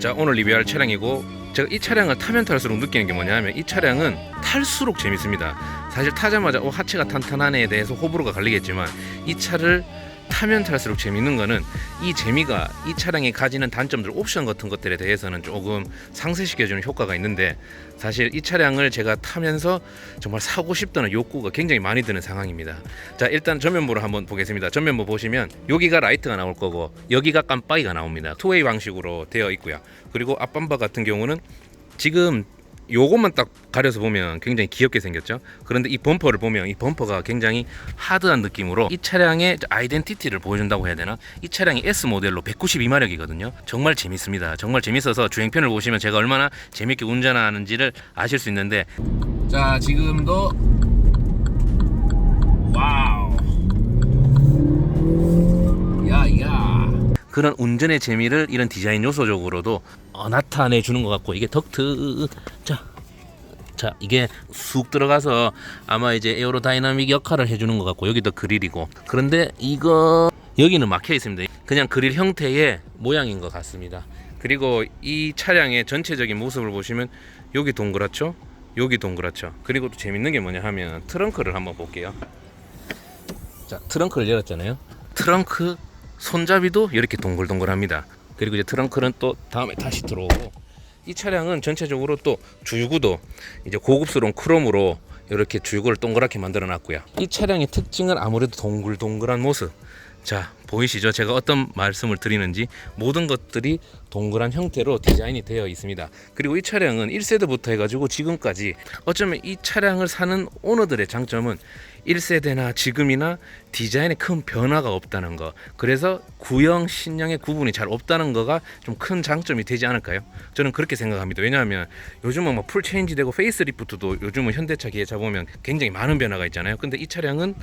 자, 오늘 리뷰할 차량이고, 제가 이 차량을 타면 탈수록 느끼는 게 뭐냐면 이 차량은 탈수록 재밌습니다. 사실 타자마자 하체가 탄탄하네에 대해서 호불호가 갈리겠지만 이 차를 타면 탈수록 재밌는 거는 이 재미가 이 차량이 가지는 단점들, 옵션 같은 것들에 대해서는 조금 상쇄시켜주는 효과가 있는데, 사실 이 차량을 제가 타면서 정말 사고 싶다는 욕구가 굉장히 많이 드는 상황입니다. 자, 일단 전면부를 한번 보겠습니다. 전면부 보시면 여기가 라이트가 나올 거고 여기가 깜빡이가 나옵니다. 투웨이 방식으로 되어 있고요. 그리고 앞범퍼 같은 경우는 지금 요것만 딱 가려서 보면 굉장히 귀엽게 생겼죠. 그런데 이 범퍼를 보면 이 범퍼가 굉장히 하드한 느낌으로 이 차량의 아이덴티티를 보여준다고 해야 되나? 이 차량이 S 모델로 192마력이거든요 정말 재밌습니다. 정말 재밌어서 주행편을 보시면 제가 얼마나 재밌게 운전하는지를 아실 수 있는데, 자, 지금도 와우, 야야, 그런 운전의 재미를 이런 디자인 요소적으로도 나타내 주는 것 같고, 이게 덕트, 자, 이게 쑥 들어가서 아마 이제 에어로다이나믹 역할을 해주는 것 같고, 여기도 그릴이고, 그런데 이거 여기는 막혀 있습니다. 그냥 그릴 형태의 모양인 것 같습니다. 그리고 이 차량의 전체적인 모습을 보시면 여기 동그랗죠, 여기 동그랗죠. 그리고 또 재밌는 게 뭐냐 하면 트렁크를 한번 볼게요. 자, 트렁크를 열었잖아요. 트렁크 손잡이도 이렇게 동글동글합니다. 그리고 이제 트렁크는 또 다음에 다시 들어오고, 이 차량은 전체적으로 또 줄구도 이제 고급스러운 크롬으로 이렇게 줄구를 동그랗게 만들어 놨고요. 이 차량의 특징은 아무래도 동글동글한 모습. 자, 보이시죠? 제가 어떤 말씀을 드리는지 모든 것들이 동그란 형태로 디자인이 되어 있습니다. 그리고 이 차량은 1세대부터 해가지고 지금까지 어쩌면 이 차량을 사는 오너들의 장점은 1세대나 지금이나 디자인에 큰 변화가 없다는 거, 그래서 구형, 신형의 구분이 잘 없다는 거가 좀 큰 장점이 되지 않을까요? 저는 그렇게 생각합니다. 왜냐하면 요즘은 풀 체인지 되고 페이스리프트도 요즘은 현대차, 기아차 보면 굉장히 많은 변화가 있잖아요. 근데 이 차량은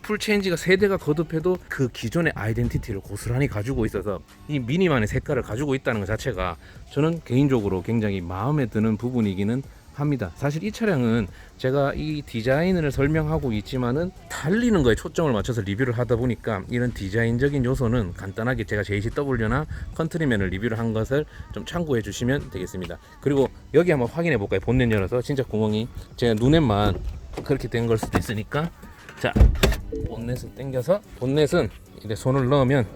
풀 체인지가 세대가 거듭해도 그 기존의 아이덴티티를 고스란히 가지고 있어서 이 미니만의 색깔을 가지고 있다는 것 자체가 저는 개인적으로 굉장히 마음에 드는 부분이기는 합니다. 사실 이 차량은 제가 이 디자인을 설명하고 있지만은 달리는 거에 초점을 맞춰서 리뷰를 하다 보니까 이런 디자인적인 요소는 간단하게 제가 JCW나 컨트리맨을 리뷰를 한 것을 좀 참고해 주시면 되겠습니다. 그리고 여기 한번 확인해 볼까요? 본넷 열어서 진짜 구멍이 제가 눈에만 그렇게 된 걸 수도 있으니까, 자, 본넷을 당겨서, 본넷은 이제 손을 넣으면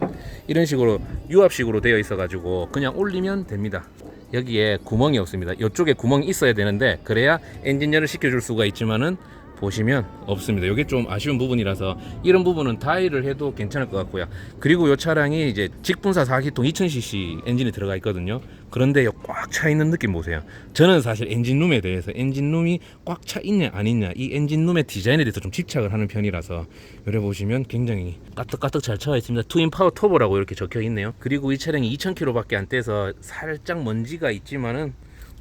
이런 식으로 유압식으로 되어 있어 가지고 그냥 올리면 됩니다. 여기에 구멍이 없습니다. 이쪽에 구멍이 있어야 되는데 그래야 엔진열을 시켜줄 수가 있지만은 보시면 없습니다. 이게 좀 아쉬운 부분이라서 이런 부분은 다이를 해도 괜찮을 것 같고요. 그리고 이 차량이 이제 직분사 4기통 2000cc 엔진이 들어가 있거든요. 그런데 꽉 차 있는 느낌 보세요. 저는 사실 엔진룸에 대해서, 엔진룸이 꽉 차 있냐 안 있냐, 이 엔진룸의 디자인에 대해서 좀 집착을 하는 편이라서 여기 보시면 굉장히 까뜩까뜩 잘 차가 있습니다. 트윈 파워 터보라고 이렇게 적혀 있네요. 그리고 이 차량이 2000km밖에 안 떼서 살짝 먼지가 있지만은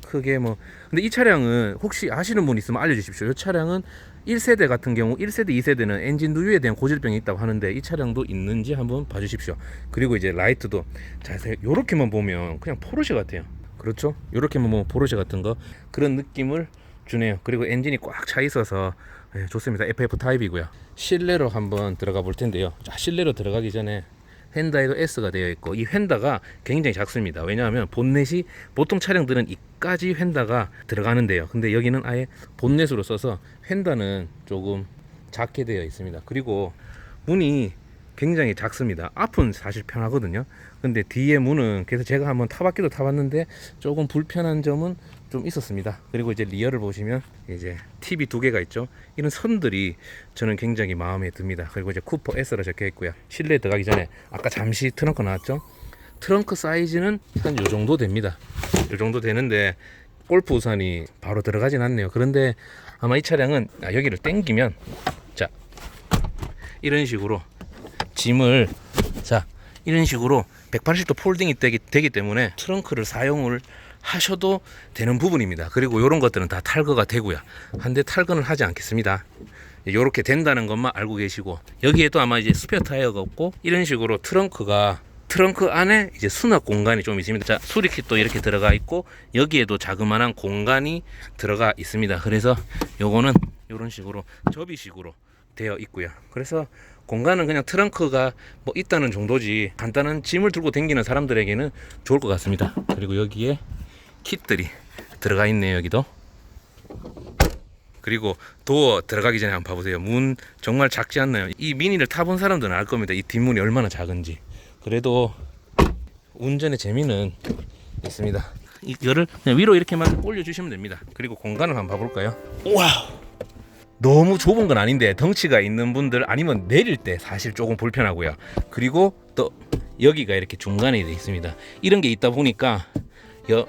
크게 뭐, 근데 이 차량은 혹시 아시는 분 있으면 알려주십시오. 이 차량은 1세대 같은 경우 1세대, 2세대는 엔진 누유에 대한 고질병이 있다고 하는데 이 차량도 있는지 한번 봐주십시오. 그리고 이제 라이트도 자세히 요렇게만 보면 그냥 포르쉐 같아요. 그렇죠? 요렇게만 보면 포르쉐 같은 거, 그런 느낌을 주네요. 그리고 엔진이 꽉 차 있어서 좋습니다. FF 타입이고요. 실내로 한번 들어가 볼 텐데요. 자, 실내로 들어가기 전에 휀다에도 S가 되어 있고, 이 휀다가 굉장히 작습니다. 왜냐하면 본넷이, 보통 차량들은 이까지 휀다가 들어가는데요. 근데 여기는 아예 본넷으로 써서 휀다는 조금 작게 되어 있습니다. 그리고 문이 굉장히 작습니다. 앞은 사실 편하거든요. 근데 뒤에 문은, 그래서 제가 한번 타봤기도 타봤는데 조금 불편한 점은 좀 있었습니다. 그리고 이제 리어를 보시면 이제 TV 두 개가 있죠. 이런 선들이 저는 굉장히 마음에 듭니다. 그리고 이제 쿠퍼 S라 적혀 있고요. 실내에 들어가기 전에 아까 잠시 트렁크 나왔죠. 트렁크 사이즈는 한 요 정도 됩니다. 요 정도 되는데 골프 우산이 바로 들어가진 않네요. 그런데 아마 이 차량은 여기를 당기면, 자, 이런 식으로 짐을, 자, 이런 식으로 180도 폴딩이 되기 때문에 트렁크를 사용을 하셔도 되는 부분입니다. 그리고 이런 것들은 다 탈거가 되고요. 한데 탈거는 하지 않겠습니다. 이렇게 된다는 것만 알고 계시고, 여기에도 아마 이제 스페어 타이어가 없고, 이런 식으로 트렁크 안에 이제 수납 공간이 좀 있습니다. 자, 수리킷도 이렇게 들어가 있고, 여기에도 자그마한 공간이 들어가 있습니다. 그래서 요거는 이런 식으로 접이식으로 되어 있고요. 그래서 공간은 그냥 트렁크가 뭐 있다는 정도지 간단한 짐을 들고 다니는 사람들에게는 좋을 것 같습니다. 그리고 여기에 킷들이 들어가 있네요. 여기도. 그리고 도어 들어가기 전에 한번 봐보세요. 문 정말 작지 않나요? 이 미니를 타본 사람들은 알 겁니다. 이 뒷문이 얼마나 작은지. 그래도 운전의 재미는 있습니다. 이거를 그냥 위로 이렇게만 올려주시면 됩니다. 그리고 공간을 한번 봐볼까요? 와우, 너무 좁은 건 아닌데 덩치가 있는 분들 아니면 내릴 때 사실 조금 불편하고요. 그리고 또 여기가 이렇게 중간에 돼 있습니다. 이런 게 있다 보니까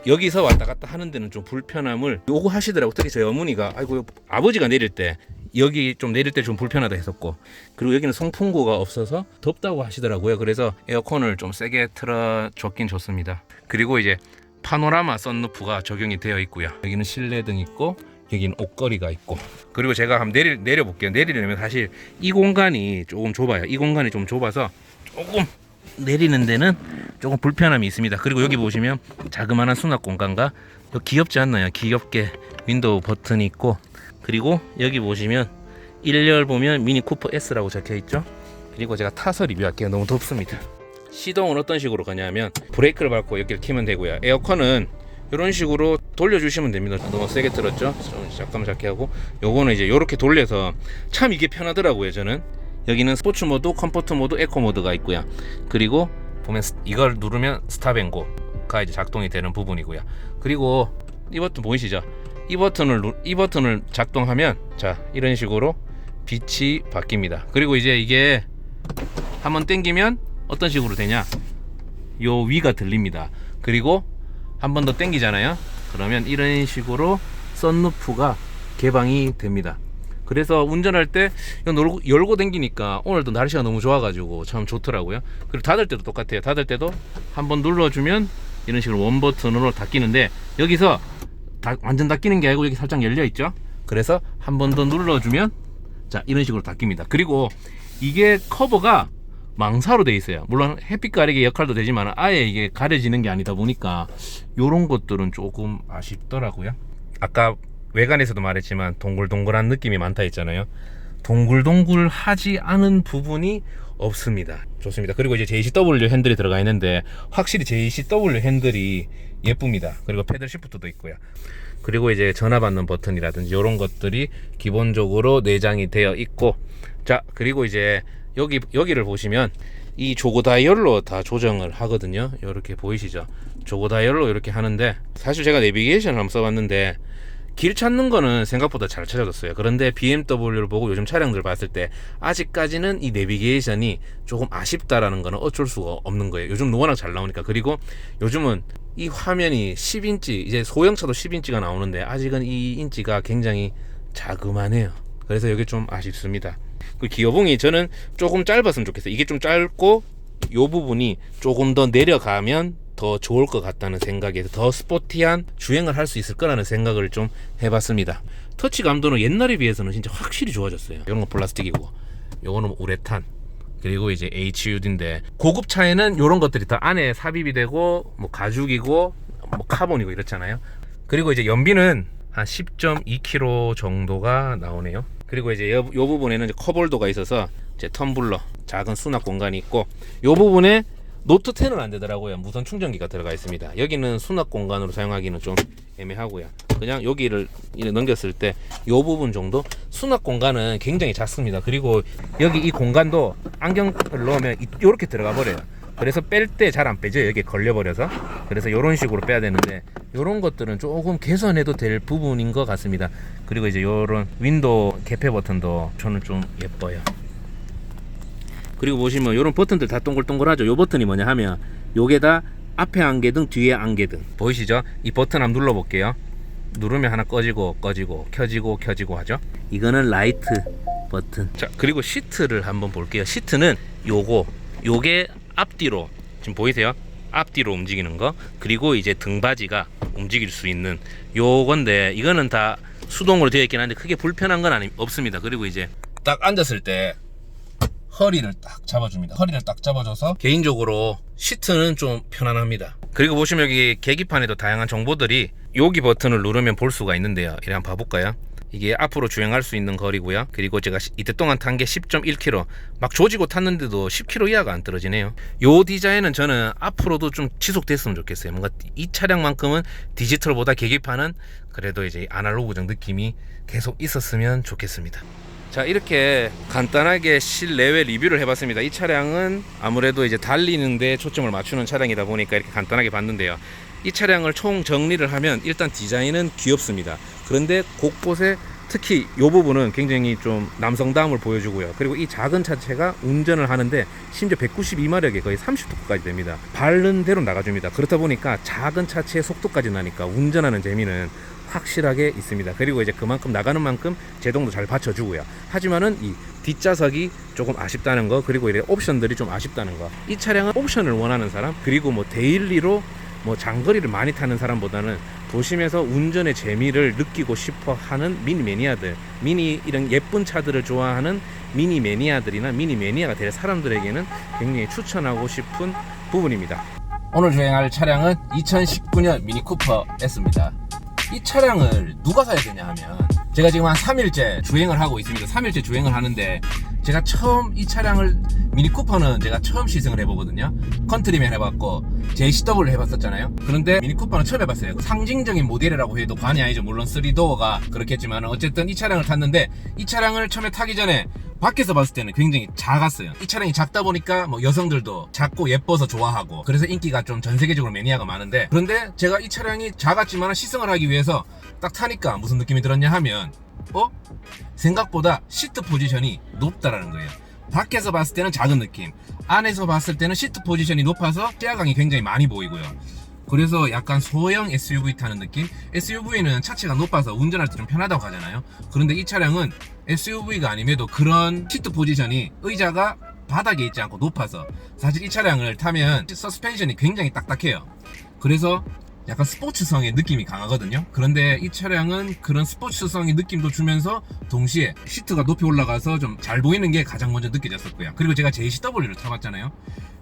여기서 왔다 갔다 하는 데는 좀 불편함을 요구하시더라고. 특히 저희 어머니가 아이고 아버지가 내릴 때 여기 좀 내릴 때 좀 불편하다 했었고, 그리고 여기는 송풍구가 없어서 덥다고 하시더라고요. 그래서 에어컨을 좀 세게 틀어줬긴 좋습니다. 그리고 이제 파노라마 썬루프가 적용이 되어 있고요. 여기는 실내등 있고 여기는 옷걸이가 있고, 그리고 제가 한번 내려볼게요. 내리려면 사실 이 공간이 조금 좁아요. 이 공간이 좀 좁아서 조금 내리는 데는 조금 불편함이 있습니다. 그리고 여기 보시면 자그마한 수납 공간과 귀엽지 않나요? 귀엽게 윈도우 버튼이 있고, 그리고 여기 보시면 1열 보면 미니 쿠퍼 S라고 적혀 있죠. 그리고 제가 타서 리뷰할게요. 너무 덥습니다. 시동은 어떤 식으로 가냐면 브레이크를 밟고 여기를 켜면 되고요. 에어컨은 이런 식으로 돌려주시면 됩니다. 너무 세게 틀었죠? 잠깐만 작게 하고, 요거는 이제 이렇게 돌려서 참 이게 편하더라고요. 저는 여기는 스포츠 모드, 컴포트 모드, 에코 모드가 있고요. 그리고 보면 이걸 누르면 스탑앤고가 이제 작동이 되는 부분이고요. 그리고 이 버튼 보이시죠? 이 버튼을 작동하면 자 이런 식으로 빛이 바뀝니다. 그리고 이제 이게 한번 당기면 어떤 식으로 되냐? 요 위가 들립니다. 그리고 한 번 더 당기잖아요. 그러면 이런 식으로 썬루프가 개방이 됩니다. 그래서 운전할 때 열고 당기니까 오늘도 날씨가 너무 좋아가지고 참 좋더라고요. 그리고 닫을 때도 똑같아요. 닫을 때도 한번 눌러주면 이런 식으로 원 버튼으로 닫히는데, 여기서 완전 닫히는 게 아니고 여기 살짝 열려 있죠. 그래서 한 번 더 눌러주면 자 이런 식으로 닫힙니다. 그리고 이게 커버가 망사로 돼 있어요. 물론 햇빛 가리개 역할도 되지만 아예 이게 가려지는 게 아니다 보니까 요런 것들은 조금 아쉽더라고요. 아까 외관에서도 말했지만 동글동글한 느낌이 많다 했잖아요. 동글동글하지 않은 부분이 없습니다. 좋습니다. 그리고 이제 JCW 핸들이 들어가 있는데 확실히 JCW 핸들이 예쁩니다. 그리고 패들 시프트도 있고요. 그리고 이제 전화 받는 버튼이라든지 이런 것들이 기본적으로 내장이 되어 있고, 자 그리고 이제 여기를 보시면 이 조거 다이얼로 다 조정을 하거든요. 이렇게 보이시죠? 조거 다이얼로 이렇게 하는데, 사실 제가 내비게이션을 한번 써봤는데 길 찾는 거는 생각보다 잘 찾아졌어요. 그런데 BMW를 보고 요즘 차량들 봤을 때 아직까지는 이 내비게이션이 조금 아쉽다라는 거는 어쩔 수가 없는 거예요. 요즘 워낙 잘 나오니까. 그리고 요즘은 이 화면이 10인치, 이제 소형차도 10인치가 나오는데 아직은 이 인치가 굉장히 자그마해요. 그래서 이게 좀 아쉽습니다. 그 기어봉이 저는 조금 짧았으면 좋겠어요. 이게 좀 짧고 요 부분이 조금 더 내려가면 더 좋을 것 같다는 생각에서 더 스포티한 주행을 할 수 있을 거라는 생각을 좀 해봤습니다. 터치 감도는 옛날에 비해서는 진짜 확실히 좋아졌어요. 이런 건 플라스틱이고 요거는 우레탄, 그리고 이제 HUD인데 고급 차에는 요런 것들이 다 안에 삽입이 되고 뭐 가죽이고 뭐 카본이고 이렇잖아요. 그리고 이제 연비는 한 10.2km 정도가 나오네요. 그리고 이제 요 부분에는 이제 컵홀더가 있어서 이제 텀블러, 작은 수납 공간이 있고, 요 부분에 노트 10은 안 되더라고요. 무선 충전기가 들어가 있습니다. 여기는 수납 공간으로 사용하기는 좀 애매하고요. 그냥 여기를 넘겼을 때 요 부분 정도 수납 공간은 굉장히 작습니다. 그리고 여기 이 공간도 안경을 넣으면 이렇게 들어가 버려요. 그래서 뺄 때 잘 안 빼죠. 여기에 걸려버려서. 그래서 이런 식으로 빼야 되는데 이런 것들은 조금 개선해도 될 부분인 것 같습니다. 그리고 이제 이런 윈도우 개폐 버튼도 저는 좀 예뻐요. 그리고 보시면 이런 버튼들 다 동글동글하죠. 이 버튼이 뭐냐 하면 요게 다 앞에 안개등 뒤에 안개등 보이시죠? 이 버튼 한번 눌러볼게요. 누르면 하나 꺼지고 켜지고 하죠. 이거는 라이트 버튼. 자 그리고 시트를 한번 볼게요. 시트는 요게 앞뒤로 지금 보이세요? 앞뒤로 움직이는 거, 그리고 이제 등받이가 움직일 수 있는 요건데 이거는 다 수동으로 되어 있긴 한데 크게 불편한 건 없습니다. 그리고 이제 딱 앉았을 때 허리를 딱 잡아줍니다. 허리를 딱 잡아줘서 개인적으로 시트는 좀 편안합니다. 그리고 보시면 여기 계기판에도 다양한 정보들이 여기 버튼을 누르면 볼 수가 있는데요. 이래 한번 봐볼까요? 이게 앞으로 주행할 수 있는 거리고요. 그리고 제가 이때 동안 탄 게 10.1km, 막 조지고 탔는데도 10km 이하가 안 떨어지네요. 요 디자인은 저는 앞으로도 좀 지속됐으면 좋겠어요. 뭔가 이 차량만큼은 디지털보다 계기판은 그래도 이제 아날로그적 느낌이 계속 있었으면 좋겠습니다. 자, 이렇게 간단하게 실내외 리뷰를 해봤습니다. 이 차량은 아무래도 이제 달리는데 초점을 맞추는 차량이다 보니까 이렇게 간단하게 봤는데요. 이 차량을 총 정리를 하면 일단 디자인은 귀엽습니다. 그런데 곳곳에 특히 이 부분은 굉장히 좀 남성다움을 보여주고요. 그리고 이 작은 차체가 운전을 하는데 심지어 192마력에 거의 30토크까지 됩니다. 바른 대로 나가줍니다. 그렇다 보니까 작은 차체의 속도까지 나니까 운전하는 재미는 확실하게 있습니다. 그리고 이제 그만큼 나가는 만큼 제동도 잘 받쳐주고요. 하지만은 이 뒷좌석이 조금 아쉽다는 거, 그리고 이래 옵션들이 좀 아쉽다는 거. 이 차량은 옵션을 원하는 사람, 그리고 뭐 데일리로 뭐 장거리를 많이 타는 사람보다는 도심에서 운전의 재미를 느끼고 싶어 하는 미니 매니아들, 미니 이런 예쁜 차들을 좋아하는 미니 매니아들이나 미니 매니아가 될 사람들에게는 굉장히 추천하고 싶은 부분입니다. 오늘 주행할 차량은 2019년 미니 쿠퍼 S입니다. 이 차량을 누가 사야 되냐 하면, 제가 지금 한 3일째 주행을 하고 있습니다. 3일째 주행을 하는데 제가 처음 이 차량을, 미니 쿠퍼는 제가 처음 시승을 해보거든요. 컨트리맨 해봤고 JCW 해봤었잖아요. 그런데 미니 쿠퍼는 처음 해봤어요. 상징적인 모델이라고 해도 과언이 아니죠. 물론 3도어가 그렇겠지만 어쨌든 이 차량을 탔는데, 이 차량을 처음에 타기 전에 밖에서 봤을 때는 굉장히 작았어요. 이 차량이 작다 보니까 뭐 여성들도 작고 예뻐서 좋아하고, 그래서 인기가 좀 전 세계적으로 매니아가 많은데, 그런데 제가 이 차량이 작았지만 시승을 하기 위해서 딱 타니까 무슨 느낌이 들었냐 하면, 생각보다 시트 포지션이 높다라는 거예요. 밖에서 봤을 때는 작은 느낌, 안에서 봤을 때는 시트 포지션이 높아서 시야각이 굉장히 많이 보이고요. 그래서 약간 소형 SUV 타는 느낌? SUV는 차체가 높아서 운전할 때 좀 편하다고 하잖아요. 그런데 이 차량은 SUV가 아님에도 그런 시트 포지션이, 의자가 바닥에 있지 않고 높아서, 사실 이 차량을 타면 서스펜션이 굉장히 딱딱해요. 그래서 약간 스포츠성의 느낌이 강하거든요. 그런데 이 차량은 그런 스포츠성의 느낌도 주면서 동시에 시트가 높이 올라가서 좀 잘 보이는 게 가장 먼저 느껴졌었고요. 그리고 제가 JCW를 타봤잖아요.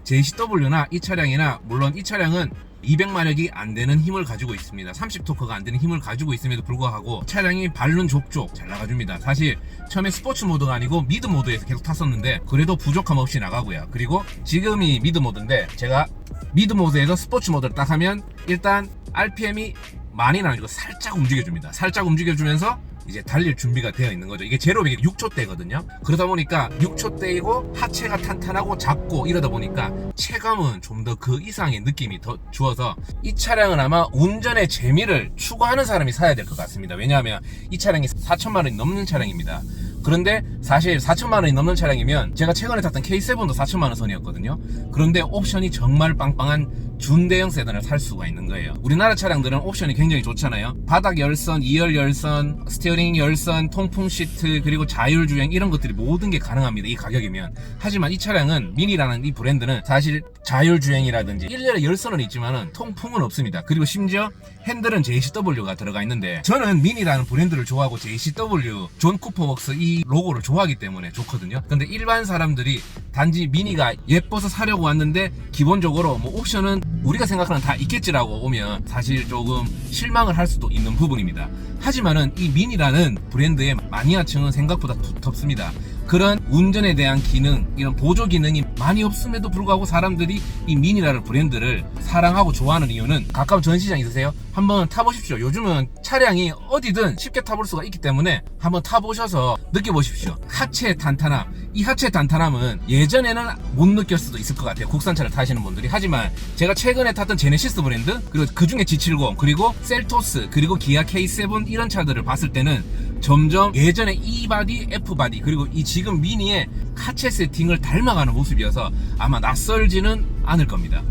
JCW나 이 차량이나, 물론 이 차량은 200마력이 안 되는 힘을 가지고 있습니다. 30토크가 안 되는 힘을 가지고 있음에도 불구하고 차량이 발른 족족 잘 나가줍니다. 사실 처음에 스포츠 모드가 아니고 미드 모드에서 계속 탔었는데 그래도 부족함 없이 나가고요. 그리고 지금이 미드 모드인데, 제가 미드 모드에서 스포츠 모드를 딱 하면 일단 RPM이 많이는 아니고 살짝 움직여줍니다. 살짝 움직여주면서 이제 달릴 준비가 되어 있는 거죠. 이게 제로백이 6초대거든요. 그러다 보니까 6초대이고 하체가 탄탄하고 작고 이러다 보니까 체감은 좀 더 그 이상의 느낌이 더 주어서, 이 차량은 아마 운전의 재미를 추구하는 사람이 사야 될 것 같습니다. 왜냐하면 이 차량이 4천만 원이 넘는 차량입니다. 그런데 사실 4천만 원이 넘는 차량이면, 제가 최근에 탔던 K7도 4천만 원 선이었거든요. 그런데 옵션이 정말 빵빵한 준대형 세단을 살 수가 있는 거예요. 우리나라 차량들은 옵션이 굉장히 좋잖아요. 바닥 열선, 2열 열선, 스티어링 열선, 통풍 시트, 그리고 자율주행, 이런 것들이 모든 게 가능합니다. 이 가격이면. 하지만 이 차량은, 미니라는 이 브랜드는 사실 자율주행이라든지 1열에 열선은 있지만은 통풍은 없습니다. 그리고 심지어 핸들은 JCW가 들어가 있는데, 저는 미니라는 브랜드를 좋아하고 JCW, 존 쿠퍼웍스 이 로고를 좋아하기 때문에 좋거든요. 근데 일반 사람들이 단지 미니가 예뻐서 사려고 왔는데 기본적으로 뭐 옵션은 우리가 생각하는 다 있겠지라고 오면 사실 조금 실망을 할 수도 있는 부분입니다. 하지만은 이 미니라는 브랜드의 마니아층은 생각보다 두텁습니다. 그런 운전에 대한 기능, 이런 보조 기능이 많이 없음에도 불구하고 사람들이 이 미니라는 브랜드를 사랑하고 좋아하는 이유는, 가까운 전시장 있으세요? 한번 타보십시오. 요즘은 차량이 어디든 쉽게 타볼 수가 있기 때문에 한번 타보셔서 느껴보십시오. 하체 탄탄함, 이 하체 탄탄함은 예전에는 못 느낄 수도 있을 것 같아요, 국산차를 타시는 분들이. 하지만 제가 최근에 탔던 제네시스 브랜드, 그리고 그 중에 G70, 그리고 셀토스, 그리고 기아 K7 이런 차들을 봤을 때는 점점 예전에 E바디, F바디, 그리고 이 지금 미니의 하체 세팅을 닮아가는 모습이어서 아마 낯설지는 않을 겁니다.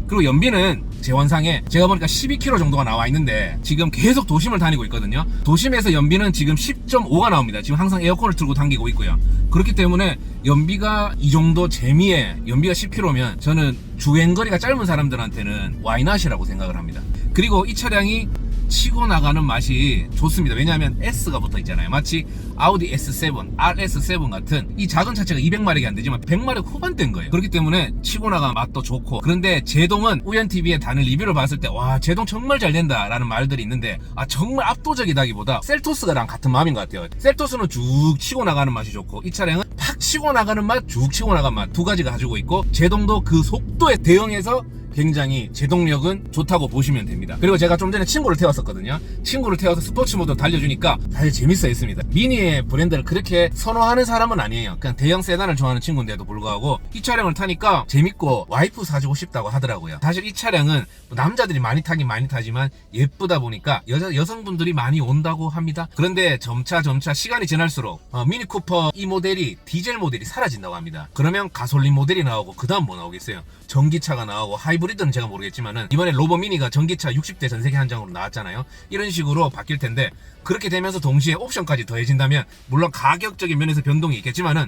그리고 연비는 제 원상에 제가 보니까 12km 정도가 나와 있는데, 지금 계속 도심을 다니고 있거든요. 도심에서 연비는 지금 10.5가 나옵니다. 지금 항상 에어컨을 틀고 당기고 있고요. 그렇기 때문에 연비가 이 정도 재미에 연비가 10km면 저는 주행거리가 짧은 사람들한테는 와이낫이라고 생각을 합니다. 그리고 이 차량이 치고 나가는 맛이 좋습니다. 왜냐하면 S가 붙어 있잖아요. 마치 아우디 S7, RS7 같은 이 작은 차체가 200마력이 안 되지만 100마력 후반대인 거예요. 그렇기 때문에 치고 나가는 맛도 좋고, 그런데 제동은 우연TV에 다른 리뷰를 봤을 때 와, 제동 정말 잘 된다 라는 말들이 있는데, 정말 압도적이다기보다 셀토스랑 같은 마음인 것 같아요. 셀토스는 쭉 치고 나가는 맛이 좋고, 이 차량은 팍 치고 나가는 맛, 쭉 치고 나가는 맛 두 가지가 가지고 있고, 제동도 그 속도에 대응해서 굉장히 제동력은 좋다고 보시면 됩니다. 그리고 제가 좀 전에 친구를 태웠었거든요. 친구를 태워서 스포츠 모드 달려주니까 사실 재밌어 했습니다. 미니의 브랜드를 그렇게 선호하는 사람은 아니에요. 그냥 대형 세단을 좋아하는 친구인데도 불구하고 이 차량을 타니까 재밌고 와이프 사주고 싶다고 하더라고요. 사실 이 차량은 남자들이 많이 타긴 많이 타지만 예쁘다 보니까 여성분들이 많이 온다고 합니다. 그런데 점차 시간이 지날수록 미니 쿠퍼 이 모델이 디젤 모델이 사라진다고 합니다. 그러면 가솔린 모델이 나오고 그 다음 뭐 나오겠어요? 전기차가 나오고, 하이브리드는 제가 모르겠지만은 이번에 로버 미니가 전기차 60대 전세계 한정으로 나왔잖아요. 이런 식으로 바뀔 텐데, 그렇게 되면서 동시에 옵션까지 더해진다면 물론 가격적인 면에서 변동이 있겠지만은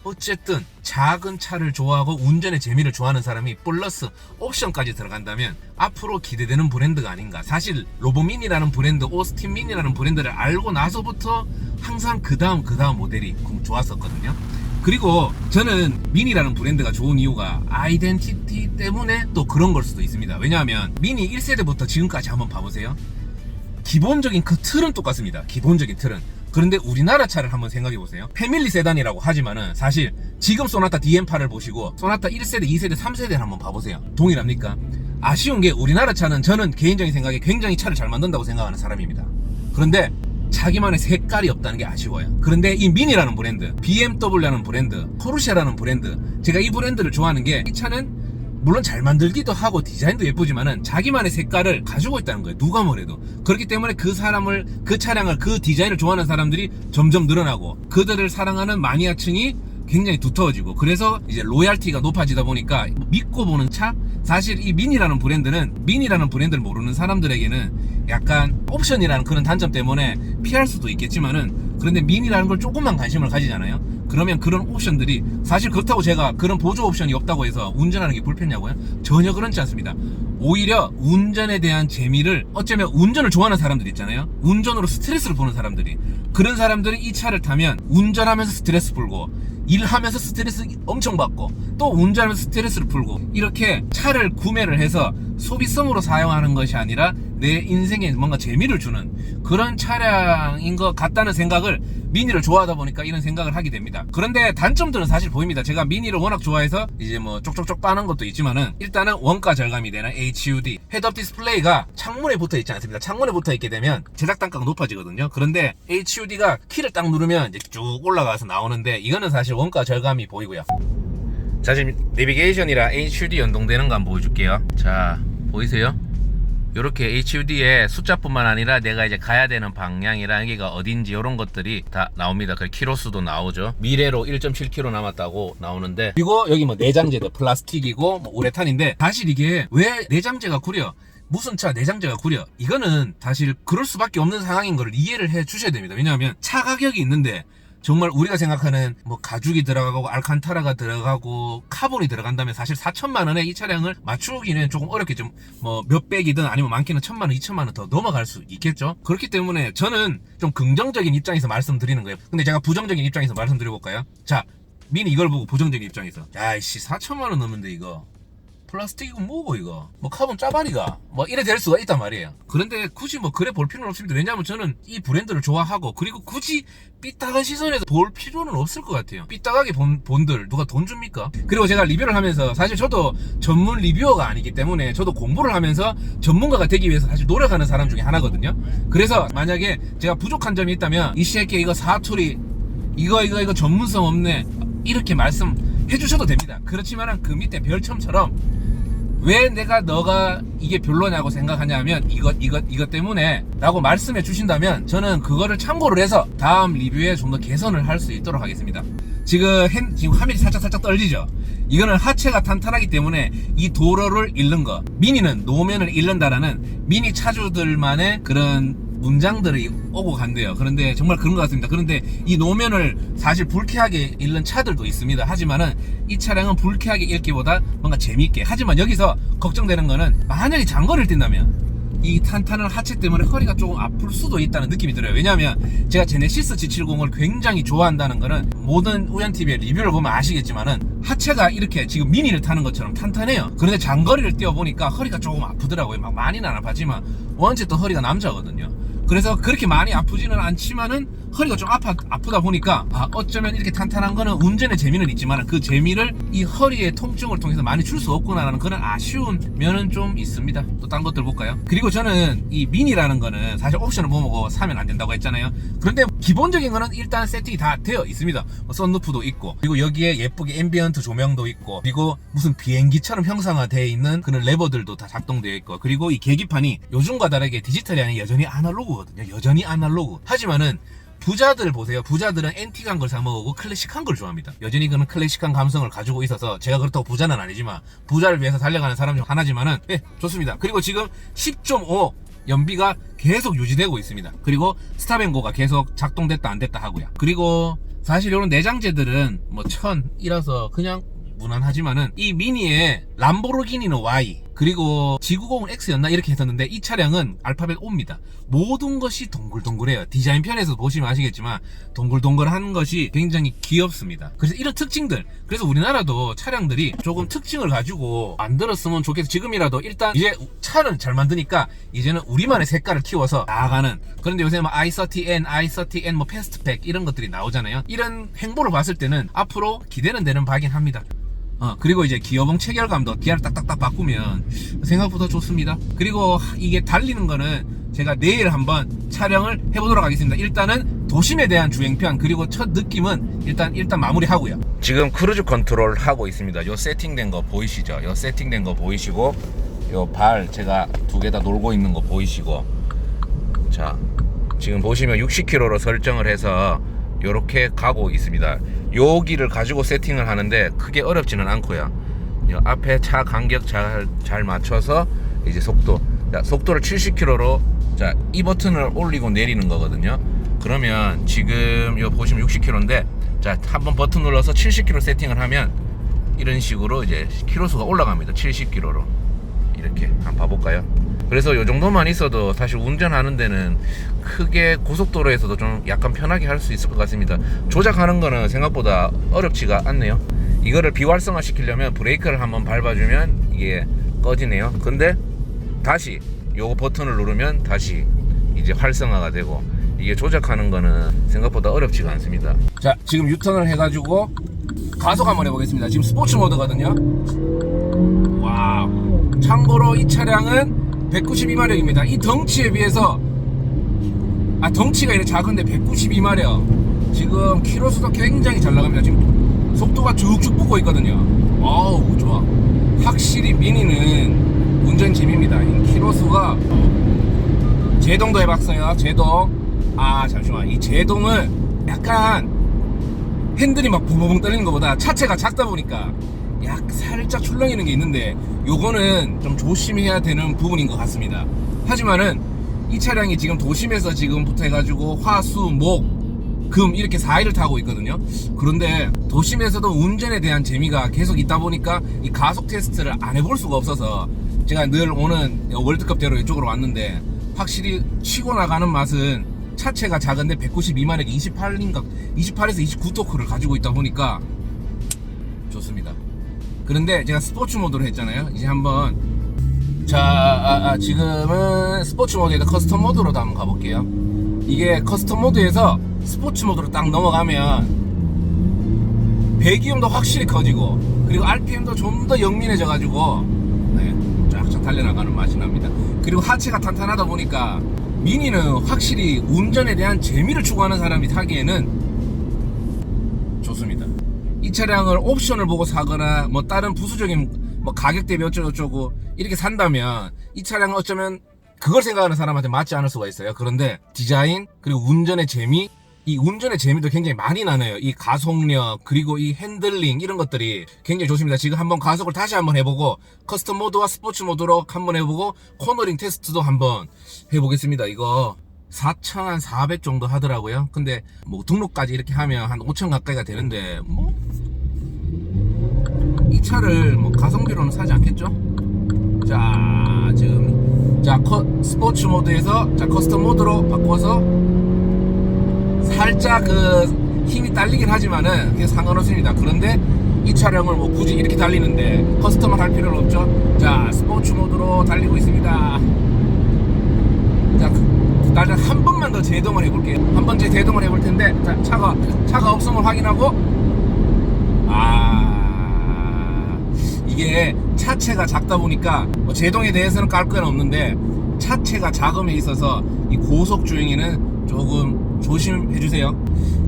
어쨌든 작은 차를 좋아하고 운전의 재미를 좋아하는 사람이 플러스 옵션까지 들어간다면 앞으로 기대되는 브랜드가 아닌가. 사실 로보미니라는 브랜드, 오스틴 미니라는 브랜드를 알고 나서부터 항상 그 다음 모델이 좋았었거든요. 그리고 저는 미니라는 브랜드가 좋은 이유가 아이덴티티 때문에 또 그런 걸 수도 있습니다. 왜냐하면 미니 1세대부터 지금까지 한번 봐보세요. 기본적인 그 틀은 똑같습니다. 기본적인 틀은. 그런데 우리나라 차를 한번 생각해보세요. 패밀리 세단이라고 하지만은 사실 지금 소나타 DM8을 보시고 소나타 1세대, 2세대, 3세대를 한번 봐보세요. 동일합니까? 아쉬운 게 우리나라 차는 저는 개인적인 생각에 굉장히 차를 잘 만든다고 생각하는 사람입니다. 그런데 자기만의 색깔이 없다는 게 아쉬워요. 그런데 이 미니라는 브랜드, BMW라는 브랜드, 포르쉐라는 브랜드, 제가 이 브랜드를 좋아하는 게 이 차는 물론 잘 만들기도 하고 디자인도 예쁘지만은 자기만의 색깔을 가지고 있다는 거예요. 누가 뭐래도. 그렇기 때문에 그 차량을, 그 디자인을 좋아하는 사람들이 점점 늘어나고 그들을 사랑하는 마니아층이 굉장히 두터워지고, 그래서 이제 로얄티가 높아지다 보니까 믿고 보는 차? 사실 이 미니라는 브랜드를 모르는 사람들에게는 약간 옵션이라는 그런 단점 때문에 피할 수도 있겠지만은, 그런데 미니라는 걸 조금만 관심을 가지잖아요. 그러면 그런 옵션들이, 사실 그렇다고 제가 그런 보조 옵션이 없다고 해서 운전하는 게 불편냐고요? 전혀 그렇지 않습니다. 오히려 운전에 대한 재미를, 어쩌면 운전을 좋아하는 사람들 있잖아요. 운전으로 스트레스를 보는 사람들이, 그런 사람들이 이 차를 타면 운전하면서 스트레스 풀고, 일하면서 스트레스 엄청 받고, 또 운전하면서 스트레스를 풀고, 이렇게 차를 구매를 해서 소비성으로 사용하는 것이 아니라 내 인생에 뭔가 재미를 주는 그런 차량인 것 같다는 생각을, 미니를 좋아하다 보니까 이런 생각을 하게 됩니다. 그런데 단점들은 사실 보입니다. 제가 미니를 워낙 좋아해서 이제 뭐 쪽쪽쪽 빠는 것도 있지만은, 일단은 원가 절감이 되는 HUD 헤드업 디스플레이가 창문에 붙어 있지 않습니다. 창문에 붙어 있게 되면 제작 단가가 높아지거든요. 그런데 HUD가 키를 딱 누르면 이제 쭉 올라가서 나오는데, 이거는 사실 원가 절감이 보이고요. 자, 지금 내비게이션이랑 HUD 연동되는 거 한번 보여줄게요. 자, 보이세요? 이렇게 HUD에 숫자뿐만 아니라 내가 이제 가야 되는 방향이랑 여기가 어딘지 이런 것들이 다 나옵니다. 그 키로수도 나오죠. 미래로 1.7km 남았다고 나오는데, 그리고 여기 뭐 내장재도 플라스틱이고 뭐 우레탄인데, 사실 이게 왜 내장재가 구려? 무슨 차 내장재가 구려? 이거는 사실 그럴 수밖에 없는 상황인 걸 이해를 해 주셔야 됩니다. 왜냐하면 차 가격이 있는데 정말 우리가 생각하는 뭐 가죽이 들어가고 알칸타라가 들어가고 카본이 들어간다면 사실 4천만 원에 이 차량을 맞추기는 조금 어렵겠죠. 뭐 몇백이든 아니면 많게는 1,000만 원, 2천만 원 더 넘어갈 수 있겠죠. 그렇기 때문에 저는 좀 긍정적인 입장에서 말씀드리는 거예요. 근데 제가 부정적인 입장에서 말씀드려볼까요? 자, 미니 이걸 보고 부정적인 입장에서, 야이씨 4천만 원 넘는데 이거 플라스틱이고 뭐고 이거 뭐 카본 짜바리가 뭐 이래 될 수가 있단 말이에요. 그런데 굳이 뭐 그래 볼 필요는 없습니다. 왜냐하면 저는 이 브랜드를 좋아하고, 그리고 굳이 삐딱한 시선에서 볼 필요는 없을 것 같아요. 삐딱하게 본들 누가 돈 줍니까? 그리고 제가 리뷰를 하면서, 사실 저도 전문 리뷰어가 아니기 때문에 저도 공부를 하면서 전문가가 되기 위해서 사실 노력하는 사람 중에 하나거든요. 그래서 만약에 제가 부족한 점이 있다면, 이 새끼 이거 사투리 이거 전문성 없네 이렇게 말씀해 주셔도 됩니다. 그렇지만은 그 밑에 별첨처럼 왜 너가 이게 별로냐고 생각하냐면 이것 때문에 라고 말씀해 주신다면 저는 그거를 참고를 해서 다음 리뷰에 좀 더 개선을 할 수 있도록 하겠습니다. 지금 화면이 살짝 떨리죠? 이거는 하체가 탄탄하기 때문에 이 도로를 잃는 거, 미니는 노면을 잃는다라는 미니 차주들만의 그런 문장들이 오고 간대요. 그런데 정말 그런 것 같습니다. 그런데 이 노면을 사실 불쾌하게 잃는 차들도 있습니다. 하지만은 이 차량은 불쾌하게 잃기보다 뭔가 재미있게. 하지만 여기서 걱정되는 거는, 만약에 장거리를 뛴다면 이 탄탄한 하체 때문에 허리가 조금 아플 수도 있다는 느낌이 들어요. 왜냐하면 제가 제네시스 G70을 굉장히 좋아한다는 거는 모든 우연TV의 리뷰를 보면 아시겠지만은 하체가 이렇게 지금 미니를 타는 것처럼 탄탄해요. 그런데 장거리를 뛰어보니까 허리가 조금 아프더라고요. 막 많이는 안 아파지만 원체 또 허리가 남자거든요. 그래서 그렇게 많이 아프지는 않지만은 허리가 좀 아프다 보니까 어쩌면 이렇게 탄탄한 거는 운전의 재미는 있지만 그 재미를 이 허리의 통증을 통해서 많이 줄 수 없구나라는 그런 아쉬운 면은 좀 있습니다. 또 딴 것들 볼까요? 그리고 저는 이 미니라는 거는 사실 옵션을 못 보고 사면 안 된다고 했잖아요. 그런데 기본적인 거는 일단 세팅이 다 되어 있습니다. 썬루프도 있고, 그리고 여기에 예쁘게 앰비언트 조명도 있고, 그리고 무슨 비행기처럼 형상화되어 있는 그런 레버들도 다 작동되어 있고, 그리고 이 계기판이 요즘과 다르게 디지털이 아닌 여전히 아날로그거든요. 여전히 아날로그. 하지만은 부자들 보세요. 부자들은 앤틱한 걸 사먹고 클래식한 걸 좋아합니다. 여전히 그는 클래식한 감성을 가지고 있어서 제가 그렇다고 부자는 아니지만 부자를 위해서 달려가는 사람 중 하나지만은 좋습니다. 그리고 지금 10.5 연비가 계속 유지되고 있습니다. 그리고 스탑앤고가 계속 작동됐다 안 됐다 하고요. 그리고 사실 이런 내장재들은 뭐 1000이라서 그냥 무난하지만은 이 미니에 람보르기니는 Y 그리고 G90은 X였나 이렇게 했었는데 이 차량은 알파벳 O입니다. 모든 것이 동글동글해요. 디자인 편에서 보시면 아시겠지만 동글동글한 것이 굉장히 귀엽습니다. 그래서 이런 특징들, 그래서 우리나라도 차량들이 조금 특징을 가지고 만들었으면 좋겠어. 지금이라도 일단 이제 차는 잘 만드니까 이제는 우리만의 색깔을 키워서 나아가는. 그런데 요새 뭐 i30N, i30N 뭐 패스트팩 이런 것들이 나오잖아요. 이런 행보를 봤을 때는 앞으로 기대는 되는 바긴 합니다. 그리고 이제 기어봉 체결감도 기아를 딱딱딱 바꾸면 생각보다 좋습니다. 그리고 이게 달리는 거는 제가 내일 한번 촬영을 해보도록 하겠습니다. 일단은 도심에 대한 주행편 그리고 첫 느낌은 일단 마무리하고요. 지금 크루즈 컨트롤 하고 있습니다. 요 세팅된 거 보이시죠? 요 세팅된 거 보이시고, 요 발 제가 두 개 다 놀고 있는 거 보이시고, 자 지금 보시면 60km로 설정을 해서 요렇게 가고 있습니다. 여기를 가지고 세팅을 하는데 크게 어렵지는 않고요. 앞에 차 간격 잘 맞춰서 이제 속도를 70km로 이 버튼을 올리고 내리는 거거든요. 그러면 지금 요 보시면 60km인데 한번 버튼 눌러서 70km 세팅을 하면 이런 식으로 이제 키로수가 올라갑니다. 70km로 이렇게 한번 봐볼까요? 그래서 요 정도만 있어도 사실 운전하는 데는 크게 고속도로에서도 좀 약간 편하게 할 수 있을 것 같습니다. 조작하는 거는 생각보다 어렵지가 않네요. 이거를 비활성화 시키려면 브레이크를 한번 밟아주면 이게 꺼지네요. 근데 다시 요거 버튼을 누르면 다시 이제 활성화가 되고, 이게 조작하는 거는 생각보다 어렵지가 않습니다. 자, 지금 유턴을 해가지고 가속 한번 해보겠습니다. 지금 스포츠 모드거든요. 와우. 참고로 이 차량은 192마력입니다. 이 덩치에 비해서 덩치가 이렇게 작은데 192마력. 지금 키로수도 굉장히 잘 나갑니다. 지금 속도가 쭉쭉 붙고 있거든요. 어우 좋아. 확실히 미니는 운전 재미입니다. 키로수가 제동도 해봤어요. 제동. 잠시만. 이 제동을 약간 핸들이 막 부부붕 떨리는 것보다 차체가 작다 보니까 살짝 출렁이는 게 있는데, 요거는 좀 조심해야 되는 부분인 것 같습니다. 하지만은 이 차량이 지금 도심에서 지금부터 해가지고 화, 수, 목, 금 이렇게 4일을 타고 있거든요. 그런데 도심에서도 운전에 대한 재미가 계속 있다 보니까 이 가속 테스트를 안 해볼 수가 없어서 제가 늘 오는 월드컵대로 이쪽으로 왔는데, 확실히 치고 나가는 맛은 차체가 작은데 192마력 28에서 29토크를 가지고 있다 보니까 좋습니다. 그런데 제가 스포츠 모드로 했잖아요. 이제 한번 지금은 스포츠 모드에서 커스텀 모드로도 한번 가볼게요. 이게 커스텀 모드에서 스포츠 모드로 딱 넘어가면 배기음도 확실히 커지고, 그리고 RPM도 좀 더 영민해져 가지고 쫙쫙 달려나가는 맛이 납니다. 그리고 하체가 탄탄하다 보니까 미니는 확실히 운전에 대한 재미를 추구하는 사람이 타기에는 좋습니다. 이 차량을 옵션을 보고 사거나 뭐 다른 부수적인 뭐 가격 대비 어쩌고저쩌고 이렇게 산다면 이 차량은 어쩌면 그걸 생각하는 사람한테 맞지 않을 수가 있어요. 그런데 디자인 그리고 운전의 재미, 이 운전의 재미도 굉장히 많이 나네요. 이 가속력 그리고 이 핸들링 이런 것들이 굉장히 좋습니다. 지금 한번 가속을 다시 한번 해보고 커스텀 모드와 스포츠 모드로 한번 해보고 코너링 테스트도 한번 해보겠습니다. 이거 4,400 정도 하더라고요. 근데 뭐 등록까지 이렇게 하면 한 5,000 가까이가 되는데 뭐 이 차를 뭐 가성비로는 사지 않겠죠? 자, 지금 자, 스포츠 모드에서 자 커스텀 모드로 바꿔서 살짝 그 힘이 딸리긴 하지만은 그게 상관없습니다. 그런데 이 차량을 뭐 굳이 이렇게 달리는데 커스텀을 할 필요는 없죠. 자, 스포츠 모드로 달리고 있습니다. 자, 나는 한 번만 더 제동을 해볼게요. 한 번 제동을 해볼 텐데, 자, 차가 없음을 확인하고, 이게 차체가 작다 보니까 뭐 제동에 대해서는 깔 건 없는데 차체가 작음에 있어서 이 고속 주행에는 조금 조심해 주세요.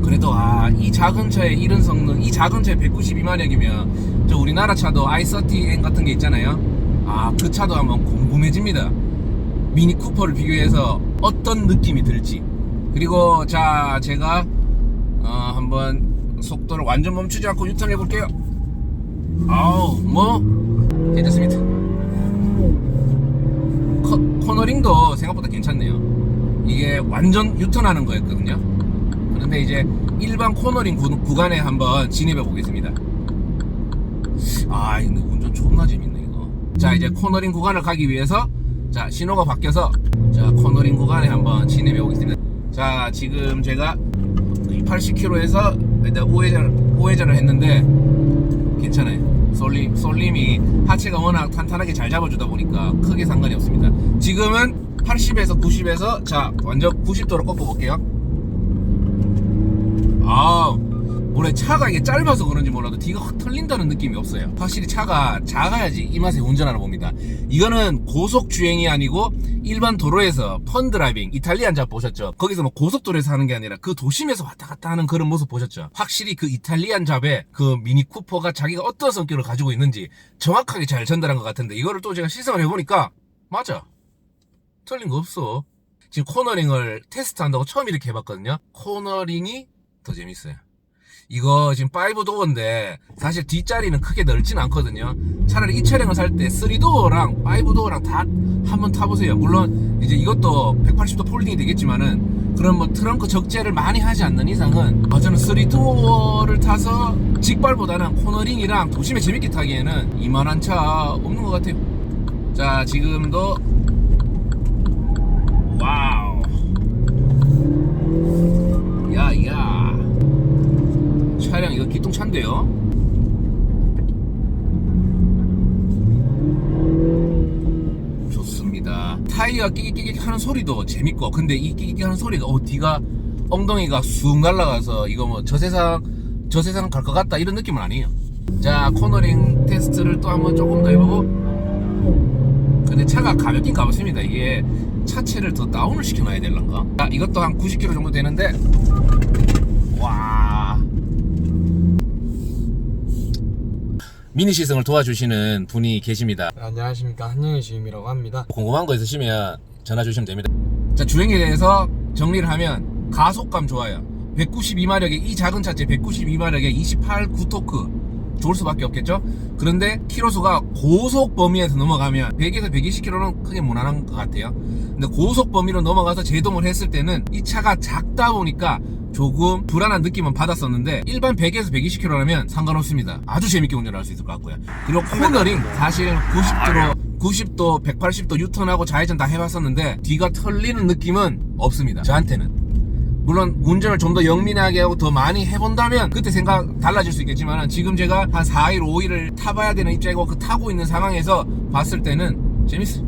그래도 이 작은 차의 이런 성능, 이 작은 차에 192마력이면 저 우리나라 차도 i30N 같은 게 있잖아요. 그 차도 한번 궁금해집니다. 미니 쿠퍼를 비교해서 어떤 느낌이 들지. 그리고 자, 제가 한번 속도를 완전 멈추지 않고 유턴해 볼게요. 뭐 괜찮습니다. 코너링도 생각보다 괜찮네요. 이게 완전 유턴하는 거였거든요. 그런데 이제 일반 코너링 구간에 한번 진입해 보겠습니다. 근데 운전 존나 재밌네 이거. 자, 이제 코너링 구간을 가기 위해서 자, 신호가 바뀌어서 자, 코너링 구간에 한번 진입해 보겠습니다. 자, 지금 제가 80km에서 일단 우회전을 했는데 괜찮아요. 솔림이 하체가 워낙 탄탄하게 잘 잡아주다 보니까 크게 상관이 없습니다. 지금은 80에서 90에서 자, 완전 90도로 꺾어볼게요. 원래 차가 이게 짧아서 그런지 몰라도 뒤가 확 털린다는 느낌이 없어요. 확실히 차가 작아야지 이 맛에 운전하나 봅니다. 이거는 고속 주행이 아니고 일반 도로에서 펀 드라이빙, 이탈리안 잡 보셨죠? 거기서 뭐 고속도로에서 하는 게 아니라 그 도심에서 왔다 갔다 하는 그런 모습 보셨죠? 확실히 그 이탈리안 잡에 그 미니 쿠퍼가 자기가 어떤 성격을 가지고 있는지 정확하게 잘 전달한 것 같은데, 이거를 또 제가 시승을 해보니까 맞아, 틀린 거 없어. 지금 코너링을 테스트 한다고 처음 이렇게 해봤거든요. 코너링이 더 재밌어요. 이거 지금 5도어인데 사실 뒷자리는 크게 넓진 않거든요. 차라리 이 차량을 살 때 3도어랑 5도어랑 다 한번 타보세요. 물론 이제 이것도 180도 폴딩이 되겠지만은 그런 뭐 트렁크 적재를 많이 하지 않는 이상은 저는 3도어를 타서 직발보다는 코너링이랑 도심에 재밌게 타기에는 이만한 차 없는 것 같아요. 자, 지금도 와우, 야 차량 이거 기똥차인데요. 좋습니다. 타이어가 끼기끼기 하는 소리도 재밌고, 근데 이 끼기끼기 하는 소리가 뒤가 엉덩이가 쑥 날아가서 이거 뭐 저 세상 갈 것 같다 이런 느낌은 아니에요. 자, 코너링 테스트를 또 한번 조금 더 해보고. 근데 차가 가볍긴 가볍습니다. 이게 차체를 더 다운을 시켜놔야 될란가? 자, 이것도 한 90km 정도 되는데, 와, 미니 시승을 도와주시는 분이 계십니다. 안녕하십니까, 한영희 주임이라고 합니다. 궁금한 거 있으시면 전화 주시면 됩니다. 자, 주행에 대해서 정리를 하면 가속감 좋아요. 192마력에 이 작은 차체 192마력에 28 구토크 좋을 수밖에 없겠죠. 그런데 키로수가 고속 범위에서 넘어가면 100에서 120km는 크게 무난한 것 같아요. 근데 고속 범위로 넘어가서 제동을 했을 때는 이 차가 작다 보니까 조금 불안한 느낌은 받았었는데, 일반 100에서 120km라면 상관없습니다. 아주 재밌게 운전할 수 있을 것 같고요. 그리고 코너링 사실 90도 180도 유턴하고 좌회전 다 해봤었는데 뒤가 털리는 느낌은 없습니다, 저한테는. 물론 운전을 좀 더 영민하게 하고 더 많이 해본다면 그때 생각 달라질 수 있겠지만, 지금 제가 한 4일 5일을 타봐야 되는 입장이고 그 타고 있는 상황에서 봤을 때는 재밌어.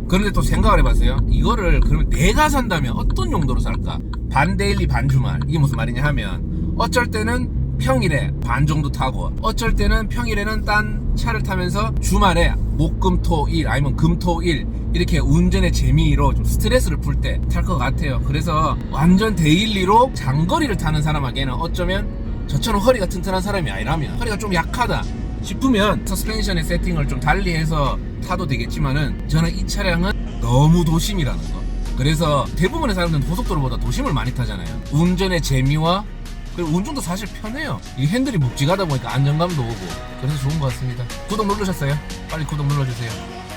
그런데 또 생각을 해봤어요. 이거를 그러면 내가 산다면 어떤 용도로 살까? 반 데일리 반 주말, 이게 무슨 말이냐 하면, 어쩔 때는 평일에 반 정도 타고, 어쩔 때는 평일에는 딴 차를 타면서 주말에 목금토일 아니면 금토일 이렇게 운전의 재미로 좀 스트레스를 풀 때 탈 것 같아요. 그래서 완전 데일리로 장거리를 타는 사람에게는 어쩌면 저처럼 허리가 튼튼한 사람이 아니라면, 허리가 좀 약하다 싶으면 서스펜션의 세팅을 좀 달리해서 타도 되겠지만은, 저는 이 차량은 너무 도심이라는 거. 그래서 대부분의 사람들은 고속도로보다 도심을 많이 타잖아요. 운전의 재미와 그리고 운전도 사실 편해요. 이 핸들이 묵직하다 보니까 안정감도 오고, 그래서 좋은 것 같습니다. 구독 누르셨어요? 빨리 구독 눌러주세요.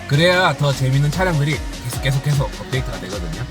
그래야 더 재밌는 차량들이 계속 업데이트가 되거든요.